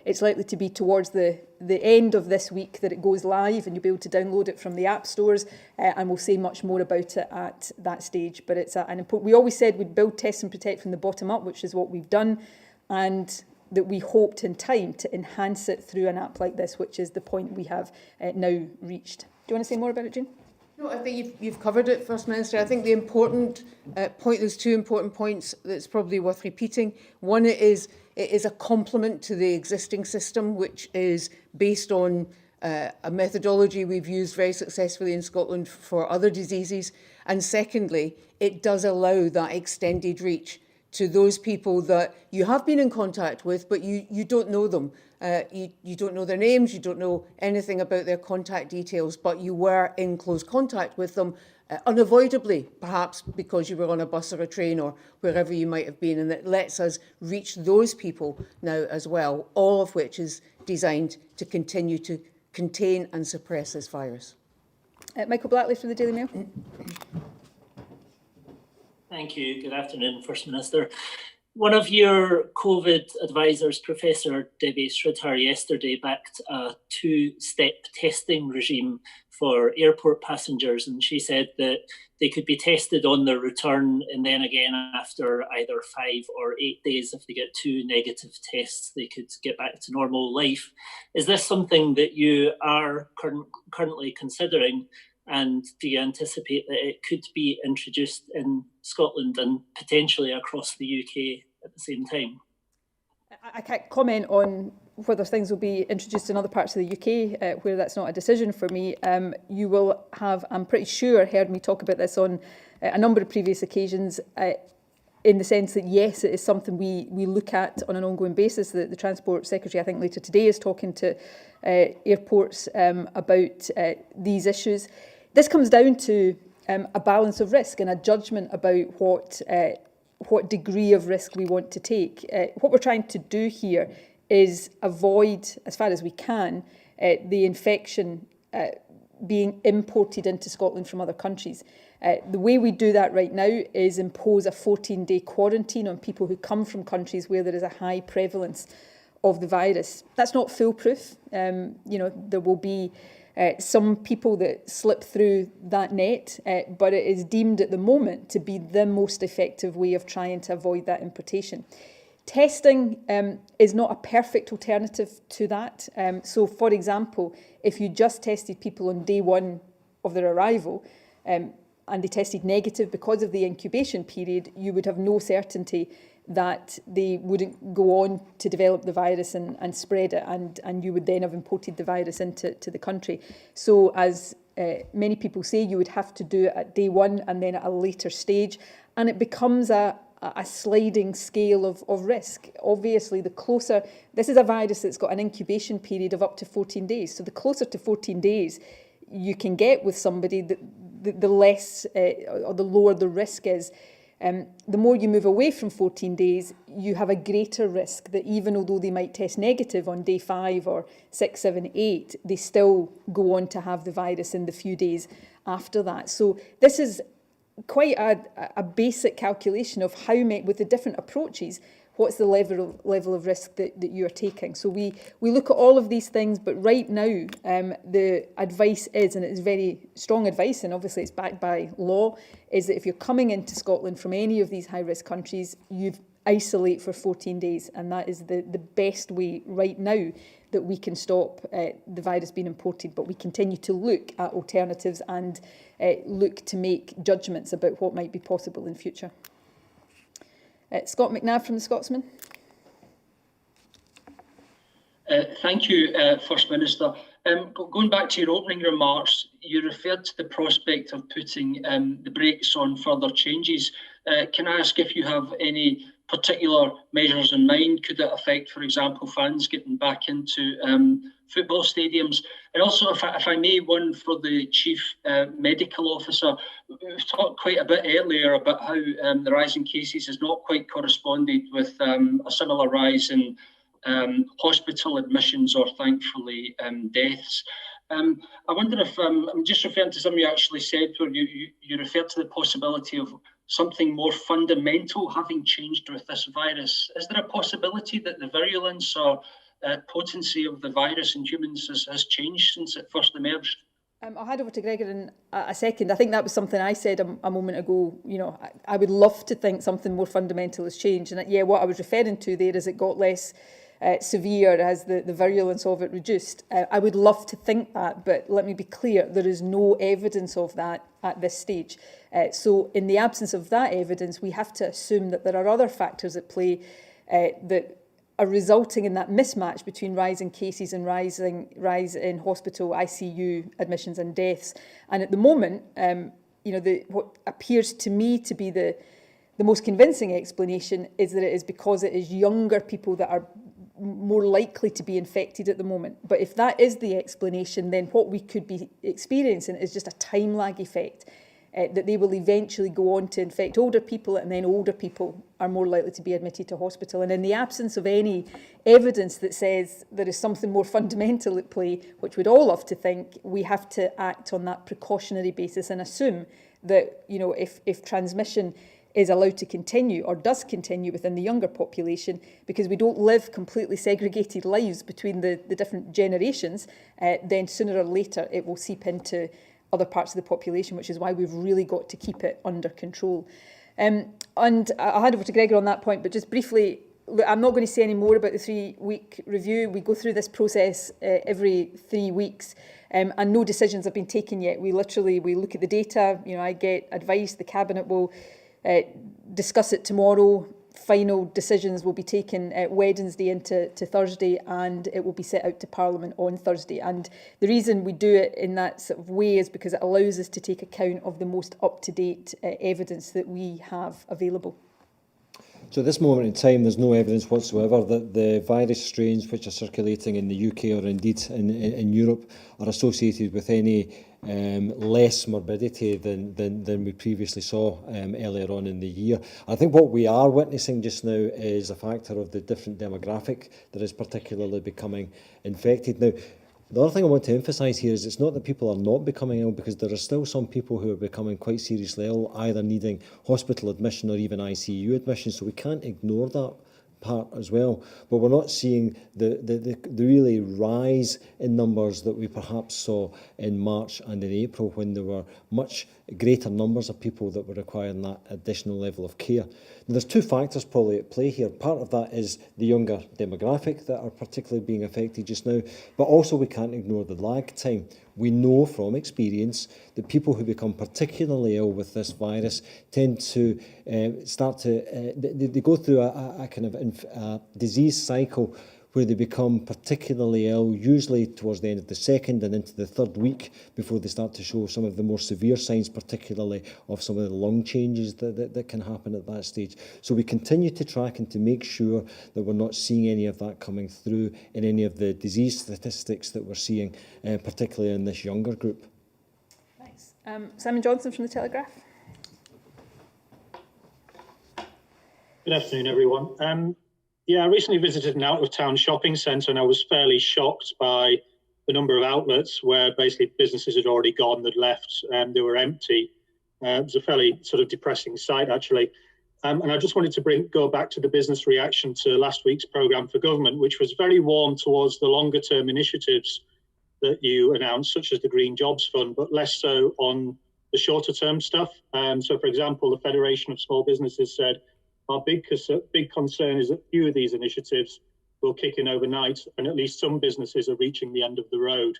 it's likely to be towards the end of this week that it goes live, and you'll be able to download it from the app stores, and we'll say much more about it at that stage. But it's an important. We always said we'd build Test and Protect from the bottom up, which is what we've done, and that we hoped in time to enhance it through an app like this, which is the point we have now reached. Do you want to say more about it, Jeane?
No, I think you've covered it, First Minister. I think the important point, there's two important points that's probably worth repeating. One, it is a complement to the existing system, which is based on a methodology we've used very successfully in Scotland for other diseases. And secondly, it does allow that extended reach to those people that you have been in contact with, but you don't know them. You don't know their names, you don't know anything about their contact details, but you were in close contact with them unavoidably, perhaps because you were on a bus or a train or wherever you might have been, and it lets us reach those people now as well, all of which is designed to continue to contain and suppress this virus.
Michael Blackley from the Daily Mail.
Thank you. Good afternoon, First Minister. One of your COVID advisors, Professor Debbie Sridhar, yesterday backed a two-step testing regime for airport passengers, and she said that they could be tested on their return and then again after either 5 or 8 days. If they get 2 negative tests, they could get back to normal life. Is this something that you are currently considering? And do you anticipate that it could be introduced in Scotland and potentially across the UK at the same time?
I can't comment on whether things will be introduced in other parts of the UK where that's not a decision for me. You will have, I'm pretty sure, heard me talk about this on a number of previous occasions, in the sense that, yes, it is something we look at on an ongoing basis. The Transport Secretary, I think later today, is talking to airports about these issues. This comes down to a balance of risk and a judgment about what degree of risk we want to take. What we're trying to do here is avoid, as far as we can, the infection being imported into Scotland from other countries. The way we do that right now is impose a 14-day quarantine on people who come from countries where there is a high prevalence of the virus. That's not foolproof. There will be some people that slip through that net, but it is deemed at the moment to be the most effective way of trying to avoid that importation. Testing is not a perfect alternative to that. So, for example, if you just tested people on day one of their arrival and they tested negative because of the incubation period, you would have no certainty that they wouldn't go on to develop the virus and spread it, and you would then have imported the virus into the country. So, as many people say, you would have to do it at day one and then at a later stage, and it becomes a sliding scale of risk. Obviously, the closer, this is a virus that's got an incubation period of up to 14 days. So the closer to 14 days you can get with somebody, the less or the lower the risk is. The more you move away from 14 days, you have a greater risk that even although they might test negative on day 5 or 6, 7, 8, they still go on to have the virus in the few days after that. So this is quite a basic calculation of how with the different approaches, what's the level of risk that you're taking. So we look at all of these things, but right now the advice is, and it's very strong advice, and obviously it's backed by law, is that if you're coming into Scotland from any of these high-risk countries, you isolate for 14 days, and that is the best way right now that we can stop the virus being imported. But we continue to look at alternatives and look to make judgments about what might be possible in future. Scott McNabb from the Scotsman.
Thank you, First Minister. Going back to your opening remarks, you referred to the prospect of putting the brakes on further changes. Can I ask if you have any particular measures in mind? Could it affect, for example, fans getting back into football stadiums? And also, if I may, one for the Chief Medical Officer. We've talked quite a bit earlier about how the rise in cases has not quite corresponded with a similar rise in hospital admissions or, thankfully, deaths. I wonder if, I'm just referring to something you actually said where you referred to the possibility of something more fundamental having changed with this virus. Is there a possibility that the virulence or potency of the virus in humans has changed since it first emerged?
I'll hand over to Gregor in a second. I think that was something I said a moment ago. I would love to think something more fundamental has changed. And yeah, what I was referring to there is it got less severe as the virulence of it reduced. I would love to think that, but let me be clear, there is no evidence of that at this stage. So in the absence of that evidence, we have to assume that there are other factors at play that are resulting in that mismatch between rising cases and rise in hospital, ICU admissions and deaths. And at the moment, what appears to me to be the most convincing explanation is that it is because it is younger people that are more likely to be infected at the moment. But if that is the explanation, then what we could be experiencing is just a time lag effect, that they will eventually go on to infect older people, and then older people are more likely to be admitted to hospital. And in the absence of any evidence that says there is something more fundamental at play, which we'd all love to think, we have to act on that precautionary basis and assume that, if transmission is allowed to continue or does continue within the younger population, because we don't live completely segregated lives between the different generations, then sooner or later it will seep into other parts of the population, which is why we've really got to keep it under control. And I'll hand over to Gregor on that point, but just briefly, I'm not going to say any more about the 3-week review. We go through this process every 3 weeks, and no decisions have been taken yet. We look at the data, I get advice, the Cabinet will discuss it tomorrow. Final decisions will be taken Wednesday into Thursday, and it will be set out to Parliament on Thursday. And the reason we do it in that sort of way is because it allows us to take account of the most up-to-date evidence that we have available.
So at this moment in time, there's no evidence whatsoever that the virus strains which are circulating in the UK or indeed in Europe are associated with any less morbidity than we previously saw earlier on in the year. I think what we are witnessing just now is a factor of the different demographic that is particularly becoming infected. Now, The other thing I want to emphasise here is it's not that people are not becoming ill, because there are still some people who are becoming quite seriously ill, either needing hospital admission or even ICU admission, so we can't ignore that part as well. But we're not seeing the really rise in numbers that we perhaps saw in March and in April, when there were much greater numbers of people that were requiring that additional level of care. Now, there's two factors probably at play here. Part of that is the younger demographic that are particularly being affected just now, but also we can't ignore the lag time. We know from experience that people who become particularly ill with this virus tend to they go through a kind of disease cycle where they become particularly ill, usually towards the end of the second and into the third week, before they start to show some of the more severe signs, particularly of some of the lung changes that can happen at that stage. So we continue to track and to make sure that we're not seeing any of that coming through in any of the disease statistics that we're seeing, particularly in this younger group.
Thanks. Simon Johnson from The Telegraph.
Good afternoon, everyone. Yeah, I recently visited an out-of-town shopping centre, and I was fairly shocked by the number of outlets where basically businesses had already gone, had left, and they were empty. It was a fairly sort of depressing sight, actually. And I just wanted to go back to the business reaction to last week's programme for government, which was very warm towards the longer-term initiatives that you announced, such as the Green Jobs Fund, but less so on the shorter-term stuff. So, for example, the Federation of Small Businesses said, our big concern is that few of these initiatives will kick in overnight, and at least some businesses are reaching the end of the road.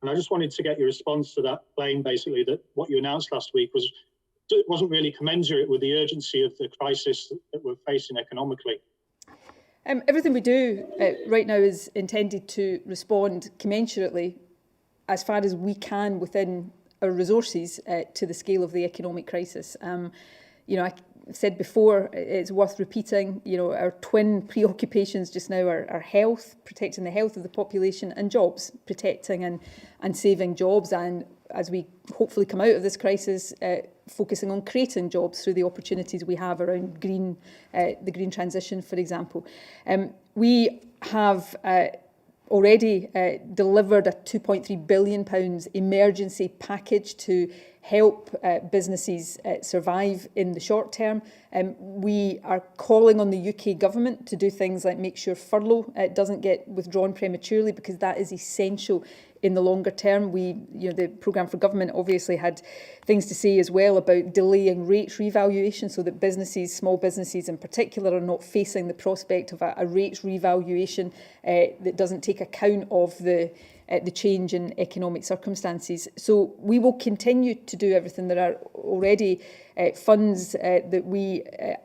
And I just wanted to get your response to that claim, basically, that what you announced last week wasn't really commensurate with the urgency of the crisis that we're facing economically.
Everything we do right now is intended to respond commensurately, as far as we can within our resources, to the scale of the economic crisis. I said before, it's worth repeating, our twin preoccupations just now are health, protecting the health of the population, and jobs, protecting and saving jobs. And as we hopefully come out of this crisis, focusing on creating jobs through the opportunities we have around the green transition, for example. We have already delivered a £2.3 billion emergency package to help businesses survive in the short term. We are calling on the UK government to do things like make sure furlough doesn't get withdrawn prematurely, because that is essential in the longer term. The programme for government obviously had things to say as well about delaying rates revaluation, so that businesses, small businesses in particular, are not facing the prospect of a rates revaluation that doesn't take account of the change in economic circumstances. So we will continue to do everything. There are already funds that we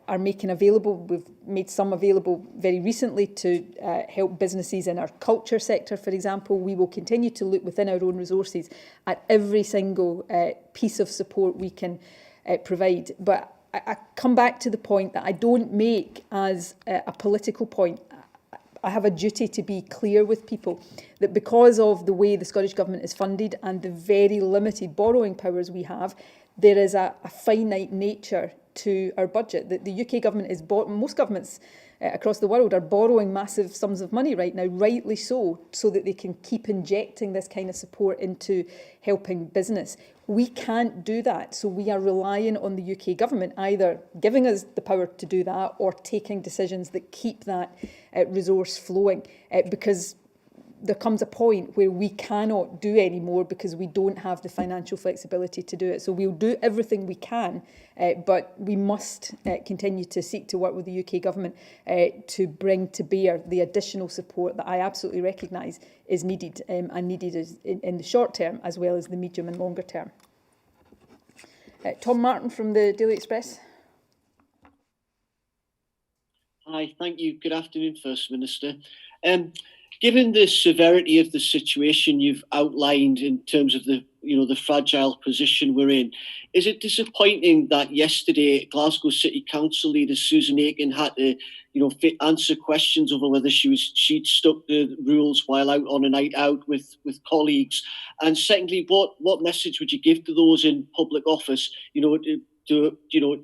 are making available. We've made some available very recently to help businesses in our culture sector, for example. We will continue to look within our own resources at every single piece of support we can provide. But I come back to the point that I don't make as a political point. I have a duty to be clear with people that because of the way the Scottish Government is funded and the very limited borrowing powers we have, there is a finite nature to our budget. That the UK Government is most governments across the world are borrowing massive sums of money right now, rightly so that they can keep injecting this kind of support into helping business. We can't do that, so we are relying on the UK Government either giving us the power to do that or taking decisions that keep that resource flowing, because there comes a point where we cannot do any more because we don't have the financial flexibility to do it. So we'll do everything we can, but we must continue to seek to work with the UK Government to bring to bear the additional support that I absolutely recognise is needed, and needed in the short term as well as the medium and longer term. Tom Martin from the Daily Express.
Hi, thank you. Good afternoon, First Minister. Given the severity of the situation you've outlined in terms of the fragile position we're in, is it disappointing that yesterday Glasgow City Council leader Susan Aiken had to, answer questions over whether she'd stuck the rules while out on a night out with colleagues? And secondly, what message would you give to those in public office, to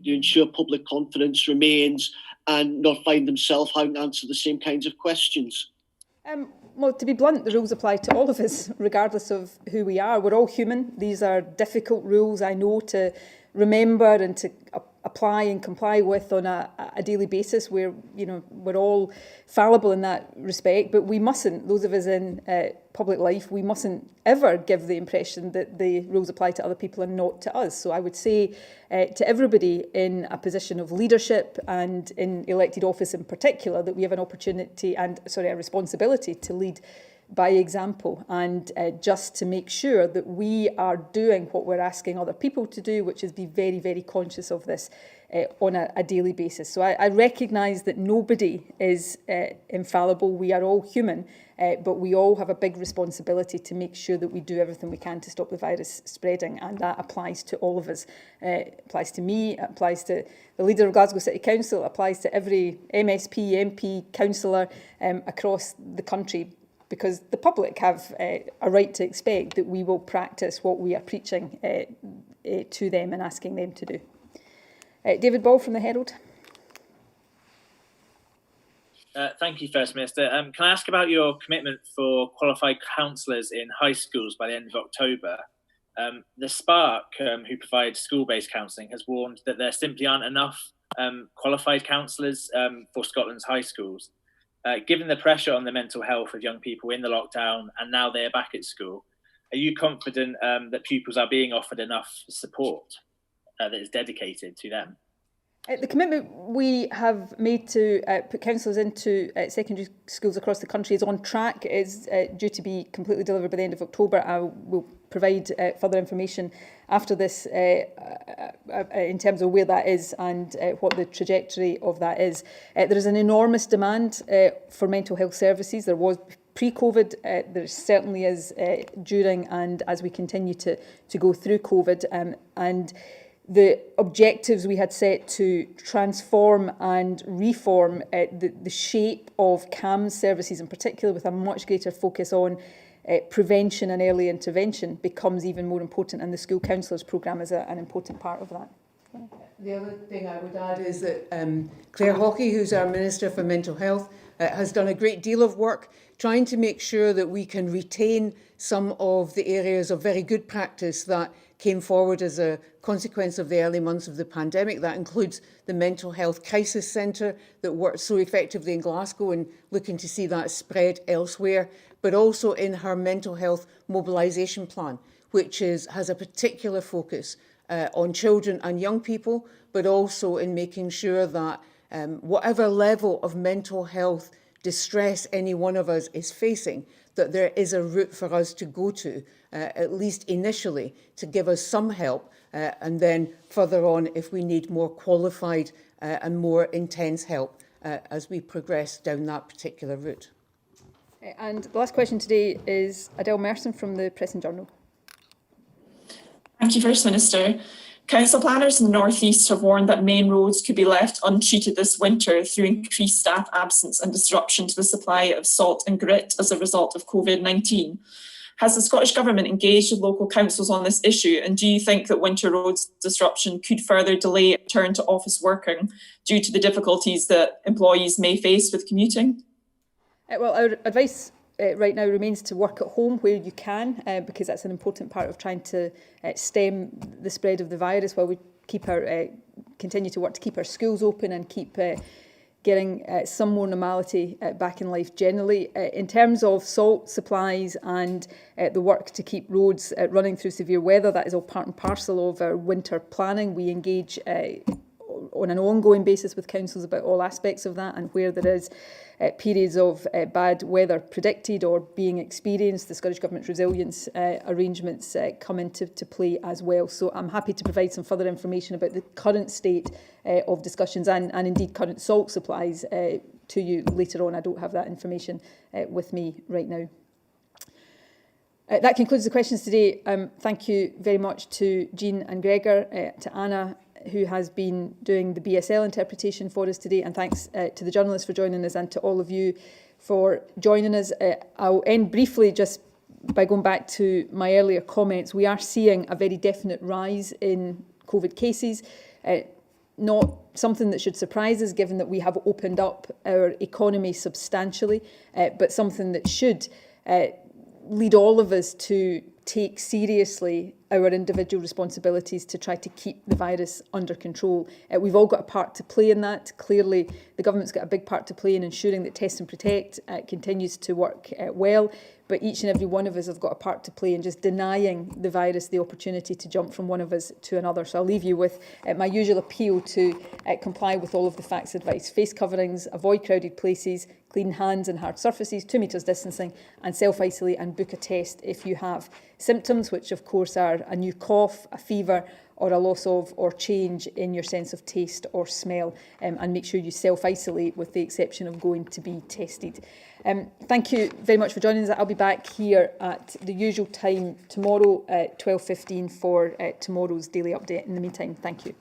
ensure public confidence remains and not find themselves having to answer the same kinds of questions?
Well, to be blunt, the rules apply to all of us, regardless of who we are. We're all human. These are difficult rules, I know, to remember and to apply and comply with on a daily basis. We're all fallible in that respect, but we mustn't, those of us in public life, we mustn't ever give the impression that the rules apply to other people and not to us. So I would say to everybody in a position of leadership and in elected office in particular, that we have an opportunity and, a responsibility to lead by example, and just to make sure that we are doing what we're asking other people to do, which is be very, very conscious of this on a daily basis. So I recognise that nobody is infallible. We are all human, but we all have a big responsibility to make sure that we do everything we can to stop the virus spreading, and that applies to all of us. It applies to me, it applies to the leader of Glasgow City Council, it applies to every MSP, MP, councillor across the country, because the public have a right to expect that we will practice what we are preaching to them and asking them to do. David Ball from the Herald.
Thank you, First Minister. Can I ask about your commitment for qualified counsellors in high schools by the end of October? The Spark, who provide school-based counselling, has warned that there simply aren't enough qualified counsellors for Scotland's high schools. Given the pressure on the mental health of young people in the lockdown and now they're back at school, are you confident that pupils are being offered enough support that is dedicated to them?
The commitment we have made to put counsellors into secondary schools across the country is on track. It is due to be completely delivered by the end of October. I will provide further information after this in terms of where that is and what the trajectory of that is. There is an enormous demand for mental health services. There was pre-COVID, there certainly is during and as we continue to go through COVID. And the objectives we had set to transform and reform the shape of CAMS services in particular, with a much greater focus on prevention and early intervention, becomes even more important, and the school counsellors programme is an important part of that.
The other thing I would add is that Claire Hawkey, who's our Minister for Mental Health, has done a great deal of work trying to make sure that we can retain some of the areas of very good practice that came forward as a consequence of the early months of the pandemic. That includes the Mental Health Crisis Centre that worked so effectively in Glasgow and looking to see that spread elsewhere, but also in her mental health mobilisation plan, which has a particular focus on children and young people, but also in making sure that whatever level of mental health distress any one of us is facing, that there is a route for us to go to, at least initially, to give us some help, and then further on if we need more qualified and more intense help as we progress down that particular route.
And the last question today is Adele Merson from the Press and Journal.
Thank you, First Minister. Council planners in the North East have warned that main roads could be left untreated this winter through increased staff absence and disruption to the supply of salt and grit as a result of COVID-19. Has the Scottish Government engaged with local councils on this issue, and do you think that winter roads disruption could further delay a return to office working due to the difficulties that employees may face with commuting?
Well, our advice right now remains to work at home where you can, because that's an important part of trying to stem the spread of the virus, while we keep our continue to work to keep our schools open and keep getting some more normality back in life generally. In terms of salt supplies and the work to keep roads running through severe weather, that is all part and parcel of our winter planning. We engage on an ongoing basis with councils about all aspects of that, and where there is periods of bad weather predicted or being experienced, the Scottish Government's resilience arrangements come into play as well. So I'm happy to provide some further information about the current state of discussions and indeed current salt supplies to you later on. I don't have that information with me right now. That concludes the questions today. Thank you very much to Jeane and Gregor, to Anna, who has been doing the BSL interpretation for us today, and thanks to the journalists for joining us and to all of you for joining us. I'll end briefly just by going back to my earlier comments. We are seeing a very definite rise in COVID cases. not something that should surprise us, given that we have opened up our economy substantially, but something that should lead all of us to take seriously our individual responsibilities to try to keep the virus under control. We've all got a part to play in that. Clearly, the government's got a big part to play in ensuring that Test and Protect continues to work well, but each and every one of us have got a part to play in just denying the virus the opportunity to jump from one of us to another. So I'll leave you with my usual appeal to comply with all of the facts advice. Face coverings, avoid crowded places, clean hands and hard surfaces, 2 metres distancing, and self-isolate and book a test if you have symptoms, which of course are a new cough, a fever, or a loss of or change in your sense of taste or smell, and make sure you self-isolate with the exception of going to be tested. Thank you very much for joining us. I'll be back here at the usual time tomorrow at 12:15 for tomorrow's daily update. In the meantime, thank you.